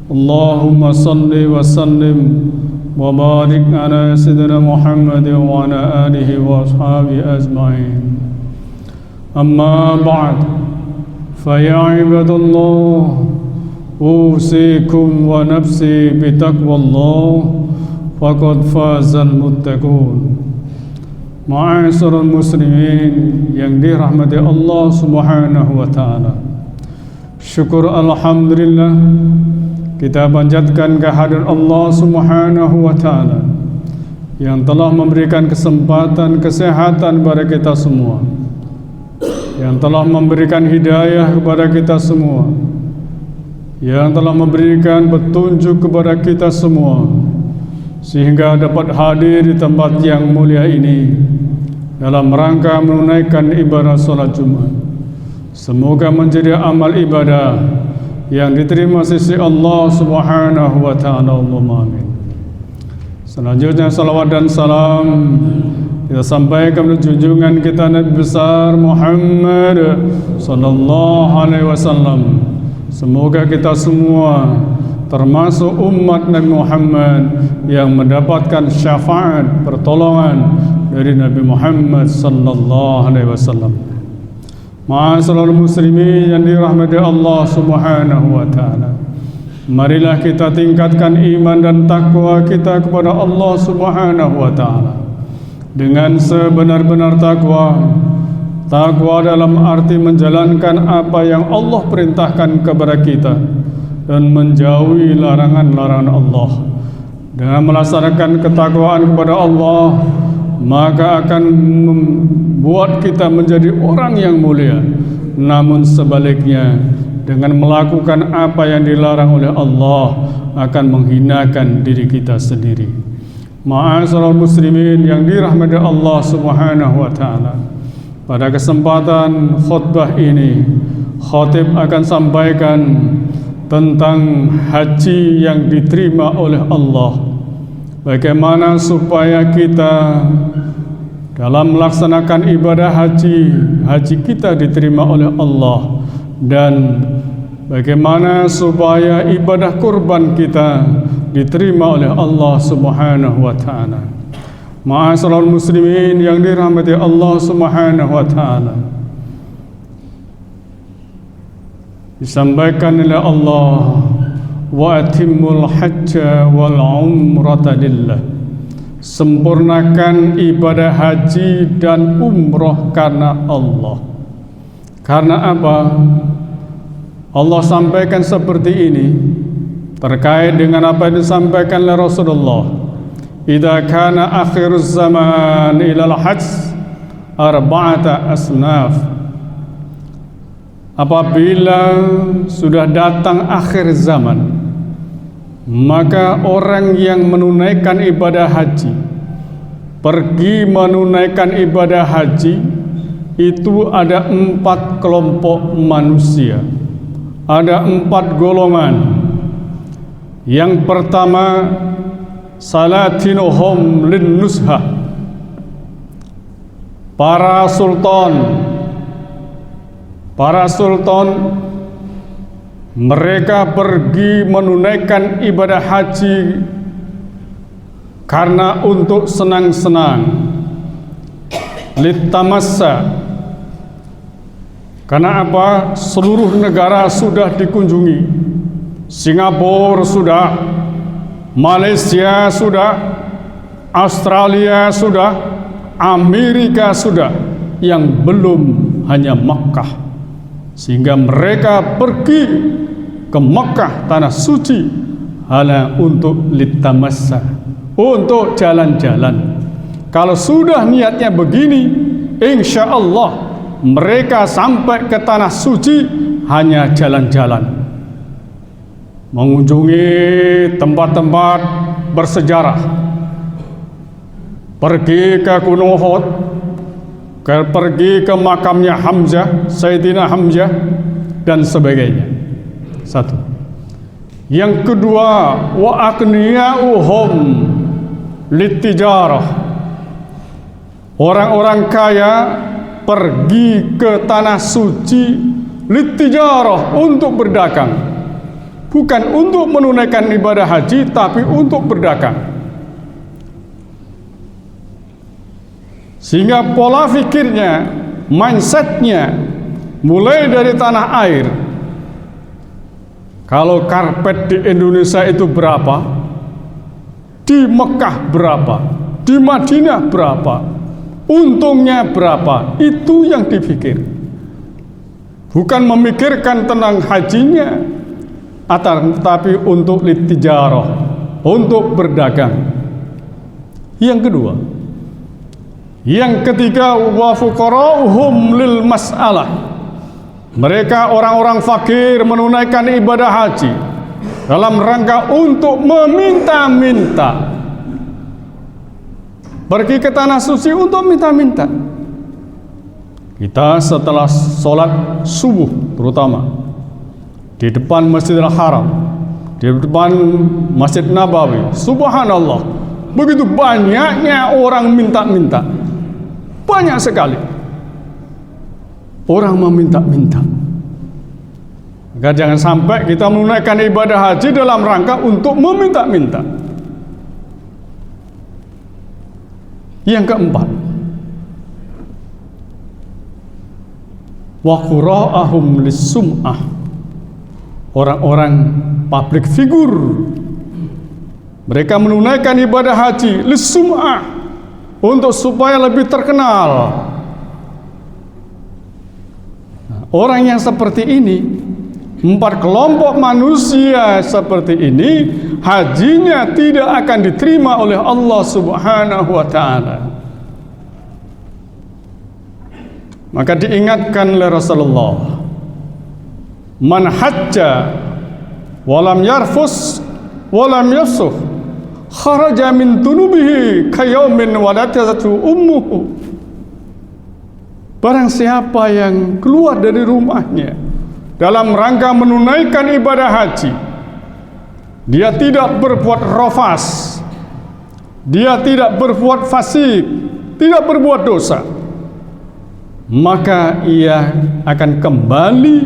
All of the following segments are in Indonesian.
Allahumma salli wa sallim wa barik ala sayyidina Muhammad wa ala alihi wa ashabihi ajma'in. Amma ba'd, fa ya ibadallah, usikum wa nafsi bitaqwallah, faqad fazal muttaqun. Ma'asyiral muslimin yang dirahmati Allah Subhanahu wa taala. Syukur alhamdulillah, kita panjatkan kehadirat Allah Subhanahu wa taala yang telah memberikan kesempatan kesehatan kepada kita semua, yang telah memberikan hidayah kepada kita semua, yang telah memberikan petunjuk kepada kita semua, sehingga dapat hadir di tempat yang mulia ini dalam rangka menunaikan ibadah salat Jumat. Semoga menjadi amal ibadah yang diterima sisi Allah Subhanahu wa taala. Allahumma amin. Selanjutnya salawat dan salam kita sampaikan kepada junjungan kita Nabi besar Muhammad sallallahu alaihi wasallam. Semoga kita semua termasuk umat Nabi Muhammad yang mendapatkan syafaat pertolongan dari Nabi Muhammad sallallahu alaihi wasallam. Ma'asyiral muslimin yang dirahmati Allah Subhanahu wa taala. Marilah kita tingkatkan iman dan takwa kita kepada Allah Subhanahu wa taala dengan sebenar-benar takwa. Takwa dalam arti menjalankan apa yang Allah perintahkan kepada kita dan menjauhi larangan-larangan Allah. Dengan melaksanakan ketakwaan kepada Allah, maka akan membuat kita menjadi orang yang mulia. Namun sebaliknya, dengan melakukan apa yang dilarang oleh Allah, akan menghinakan diri kita sendiri. Ma'asyiral muslimin yang dirahmati Allah Subhanahu wa taala. Pada kesempatan khutbah ini, khatib akan sampaikan tentang haji yang diterima oleh Allah. Bagaimana supaya kita dalam melaksanakan ibadah haji kita diterima oleh Allah, dan bagaimana supaya ibadah kurban kita diterima oleh Allah Subhanahu wa taala. Ma'asyiral muslimin yang dirahmati Allah Subhanahu wa taala. Disampaikan oleh Allah, wa atimmul hajja wal umrata lillah. Sempurnakan ibadah haji dan umrah karena Allah. Karena apa? Allah sampaikan seperti ini terkait dengan apa yang disampaikan oleh Rasulullah. Idza kana akhiruz zaman ilal hajj arba'ata asnaf. Apabila sudah datang akhir zaman, maka orang yang menunaikan ibadah haji, pergi menunaikan ibadah haji, itu ada 4 kelompok manusia, ada 4 golongan. Yang pertama, salatinuhum lin nushah, para sultan mereka pergi menunaikan ibadah haji karena untuk senang-senang, litamassa. Karena apa? Seluruh negara sudah dikunjungi. Singapura sudah, Malaysia sudah, Australia sudah, Amerika sudah. Yang belum hanya Makkah. Sehingga mereka pergi ke Makkah, tanah suci, hanya untuk litamassa, untuk jalan-jalan. Kalau sudah niatnya begini, insya Allah mereka sampai ke tanah suci hanya jalan-jalan, mengunjungi tempat-tempat bersejarah, pergi ke Gunung Uhud, pergi ke makamnya Hamzah, Sayyidina Hamzah, dan sebagainya. Satu. Yang kedua, wa aqniya'uhum litijarah. Orang-orang kaya pergi ke tanah suci litijarah, untuk berdagang. bukan untuk menunaikan ibadah haji, tapi untuk berdagang. Sehingga pola pikirnya, mindsetnya, mulai dari tanah air. Kalau karpet di Indonesia itu berapa, di Mekah berapa, di Madinah berapa, untungnya berapa, itu yang dipikir. Bukan memikirkan tentang hajinya, tapi untuk litijarah, untuk berdagang. Yang kedua, yang ketiga, wa fuqara'uhum lil mas'alah. Mereka orang-orang fakir menunaikan ibadah haji dalam rangka untuk meminta-minta. Pergi ke tanah suci untuk minta-minta. Kita setelah sholat subuh terutama di depan Masjidil Haram, di depan Masjid Nabawi, subhanallah, begitu banyaknya orang minta-minta. Banyak sekali orang meminta-minta. Maka jangan sampai kita menunaikan ibadah haji dalam rangka untuk meminta-minta. Yang keempat, wa qura'ahum lis-sum'ah. Orang-orang public figure, mereka menunaikan ibadah haji lis-sum'ah, untuk supaya lebih terkenal. Orang yang seperti ini, 4 kelompok manusia seperti ini, hajinya tidak akan diterima oleh Allah Subhanahu wa ta'ala. Maka diingatkan oleh Rasulullah, man hajja walam yarfus walam yafsuh kharaja min dunubihi kayaumin waladatu ummuhu. Barang siapa yang keluar dari rumahnya dalam rangka menunaikan ibadah haji, dia tidak berbuat rafas, dia tidak berbuat fasik, tidak berbuat dosa, maka ia akan kembali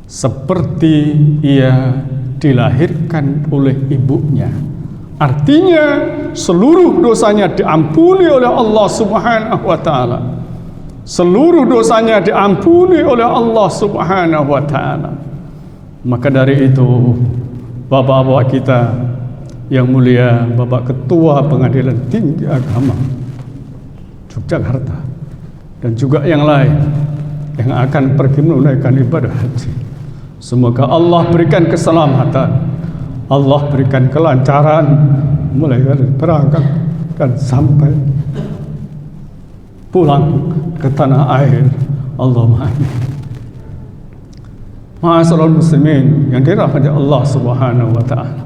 seperti ia dilahirkan oleh ibunya. Artinya seluruh dosanya diampuni oleh Allah Subhanahu wa ta'ala. Seluruh dosanya diampuni oleh Allah Subhanahu wa ta'ala. Maka dari itu, bapak-bapak kita yang mulia, Bapak Ketua Pengadilan Tinggi Agama Yogyakarta dan juga yang lain yang akan pergi menunaikan ibadah haji, semoga Allah berikan keselamatan, Allah berikan kelancaran mulai dari berangkat dan sampai pulang ke tanah air. Allahumma amin. Ma'asyiral muslimin yang dirahmati Allah Subhanahu wa ta'ala,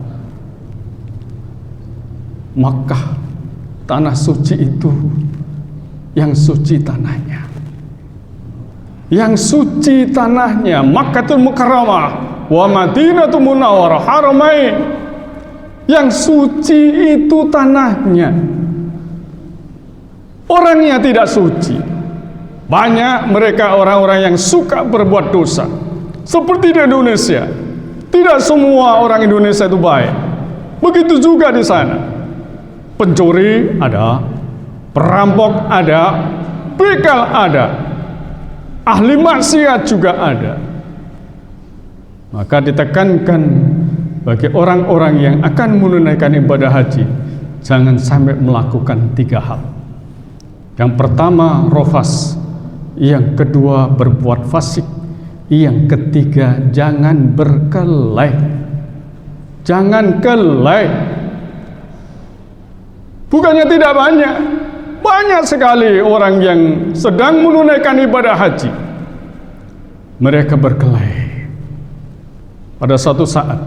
Makkah, tanah suci itu yang suci tanahnya, yang suci tanahnya, Makkahul Mukarramah wa Madinatul Munawwarah, haramain, yang suci itu tanahnya. Orangnya tidak suci. Banyak mereka orang-orang yang suka berbuat dosa, seperti di Indonesia. Tidak semua orang Indonesia itu baik. Begitu juga di sana. Pencuri ada, perampok ada, begal ada, ahli maksiat juga ada. Maka ditekankan bagi orang-orang yang akan menunaikan ibadah haji, jangan sampai melakukan 3 hal. Yang pertama rafas, yang kedua berbuat fasik, yang ketiga jangan berkelahi. Jangan kelahi. Bukannya tidak banyak, banyak sekali orang yang sedang menunaikan ibadah haji, mereka berkelahi. Pada suatu saat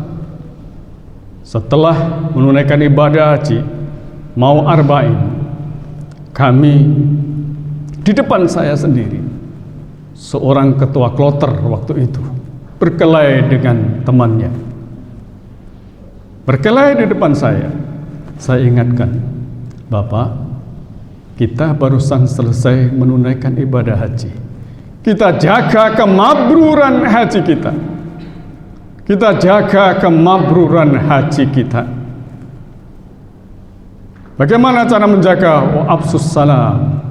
setelah menunaikan ibadah haji, mau arba'in, kami di depan saya sendiri, seorang ketua kloter waktu itu berkelahi dengan temannya, berkelahi di depan saya. Saya ingatkan, Bapak, kita barusan selesai menunaikan ibadah haji, kita jaga kemabruran haji kita. Kita jaga kemabruran haji kita. Bagaimana cara menjaga? Wa afsus salam.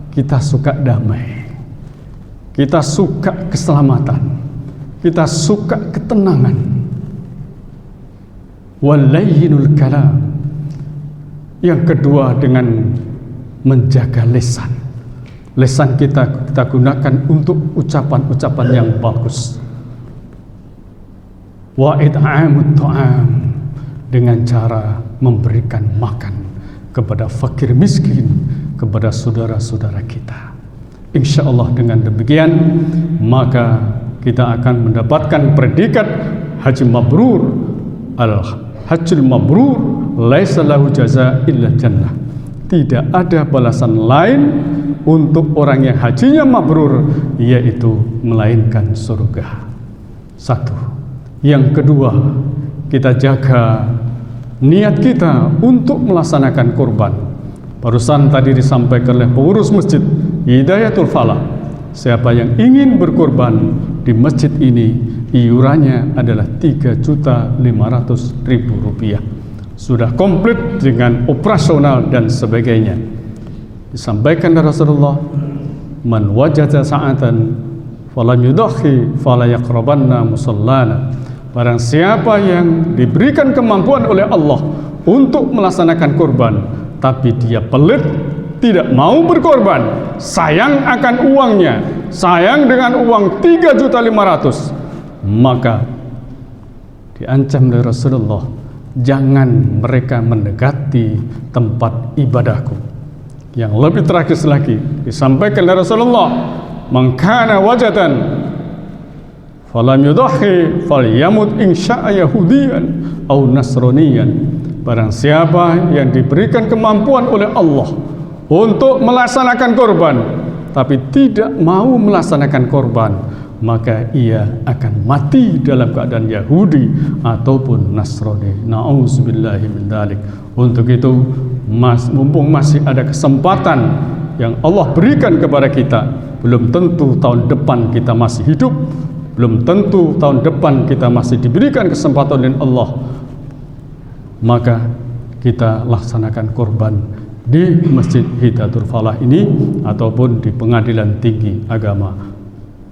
Kita suka damai. Kita suka keselamatan. Kita suka ketenangan. Walayyinul kalam. Yang kedua dengan menjaga lisan. Lisan kita gunakan untuk ucapan-ucapan yang bagus. Wa it'amut ta'am, dengan cara memberikan makan kepada fakir miskin, kepada saudara-saudara kita. Insya Allah dengan demikian maka kita akan mendapatkan predikat haji mabrur. Al-hajjul mabrur laisa lahu jaza illa jannah. Tidak ada balasan lain untuk orang yang hajinya mabrur, yaitu melainkan surga. Satu. Yang kedua, kita jaga niat kita untuk melaksanakan kurban. Barusan tadi disampaikan oleh pengurus masjid Hidayatul Falah, siapa yang ingin berkurban di masjid ini, iurannya adalah Rp3.500.000. Sudah komplit dengan operasional dan sebagainya. Disampaikan dari Rasulullah, man wajada sa'atan falam yudakhi fala yaqrabanna musallana. Barang siapa yang diberikan kemampuan oleh Allah untuk melaksanakan kurban, tapi dia pelit, tidak mau berkorban, sayang akan uangnya, sayang dengan uang 3.500.000, maka diancam oleh Rasulullah, jangan mereka mendekati tempat ibadahku. Yang lebih tragis lagi disampaikan oleh Rasulullah, man kana wajatan falam yudakhi falyamut insya'a yahudiyan au nasroniyan. Barang siapa yang diberikan kemampuan oleh Allah untuk melaksanakan korban tapi tidak mau melaksanakan korban, maka ia akan mati dalam keadaan Yahudi ataupun Nasrani. Na'udzubillahi min dzalik. Untuk itu, mumpung masih ada kesempatan yang Allah berikan kepada kita, belum tentu tahun depan kita masih hidup, belum tentu tahun depan kita masih diberikan kesempatan oleh Allah, maka kita laksanakan korban di Masjid Hidayatul Falah ini ataupun di Pengadilan Tinggi Agama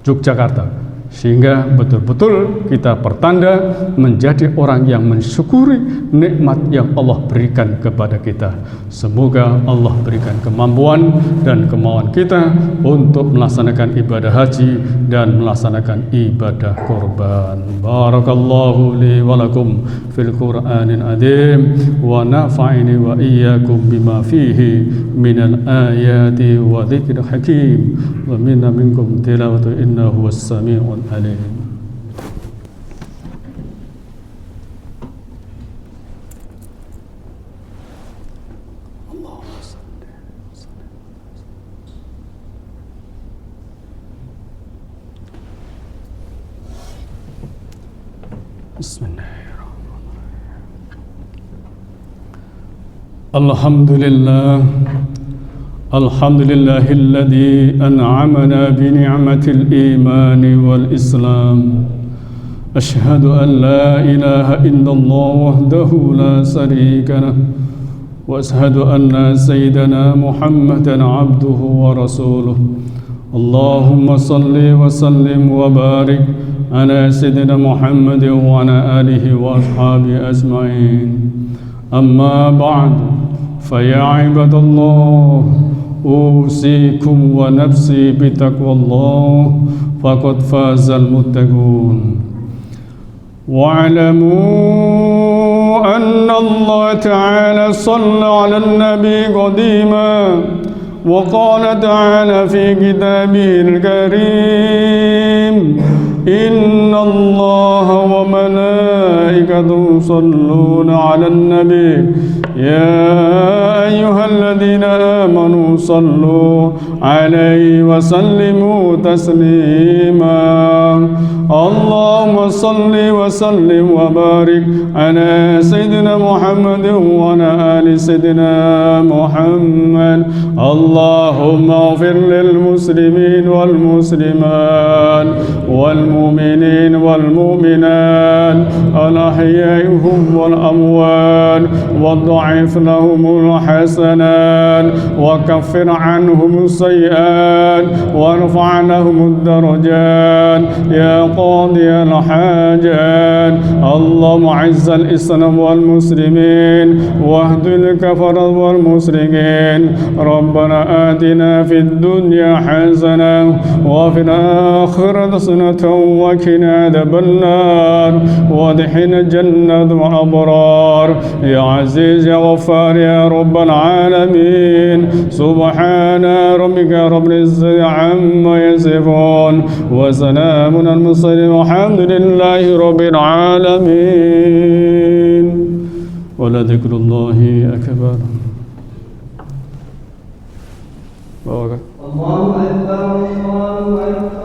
Yogyakarta, sehingga betul-betul kita pertanda menjadi orang yang mensyukuri nikmat yang Allah berikan kepada kita. Semoga Allah berikan kemampuan dan kemauan kita untuk melaksanakan ibadah haji dan melaksanakan ibadah korban. Barakallahu li wa lakum fil Qur'anil azim wa nafa'ini wa iyyakum bima fihi minal ayati wa dzikril hakim wa minna minkum tilawatu innahu was-sami'un alim. Bismillahirrahmanirrahim. Alhamdulillah. Alhamdulillahilladzi an'amana bi ni'matil imani wal islam. Asyhadu an la ilaha illallah wahdahu la syarika lah. Wa asyhadu anna sayyidana Muhammadan abduhu wa rasuluh. Allahumma salli wa sallim wa barik ala sayyidina Muhammad wa ala alihi wa ashabihi ajma'in. Amma ba'du, fa ya ibadallah, usikum wa nafsi bitaqwallah, faqad fazal muttaqun. Wa'lamu anna Allah ta'ala shalla 'alan nabi qadima wa qala ta'ala fi kitabihil karim, inna Allah wa malaikatahu yusalluna 'alan nabi يا أيها الذين آمنوا صلوا عليه وسلموا تسليما اللهم صل وسلم وبارك على سيدنا محمد وعلى آل سيدنا محمد اللهم اغفر للمسلمين والمسلمات والمؤمنين والمؤمنات الأحياء والأموات وضعف لهم الحسنات وكفر عنهم السيئات وارفع لهم الدرجات يا قاضي الحاجات اللهم اعز الإسلام والمسلمين واهد الكفر والمشركين ربنا آتنا في الدنيا حسنة وفي الآخرة حسنة وقنا عذاب النار وادخلنا الجنة مع الأبرار يا عزيز يا غفار يا رب العالمين سبحان ربك رب العزة عما يصفون وسلام على المرسلين والحمد لله رب العالمين ولذكر الله أكبر. الله أكبر الله أكبر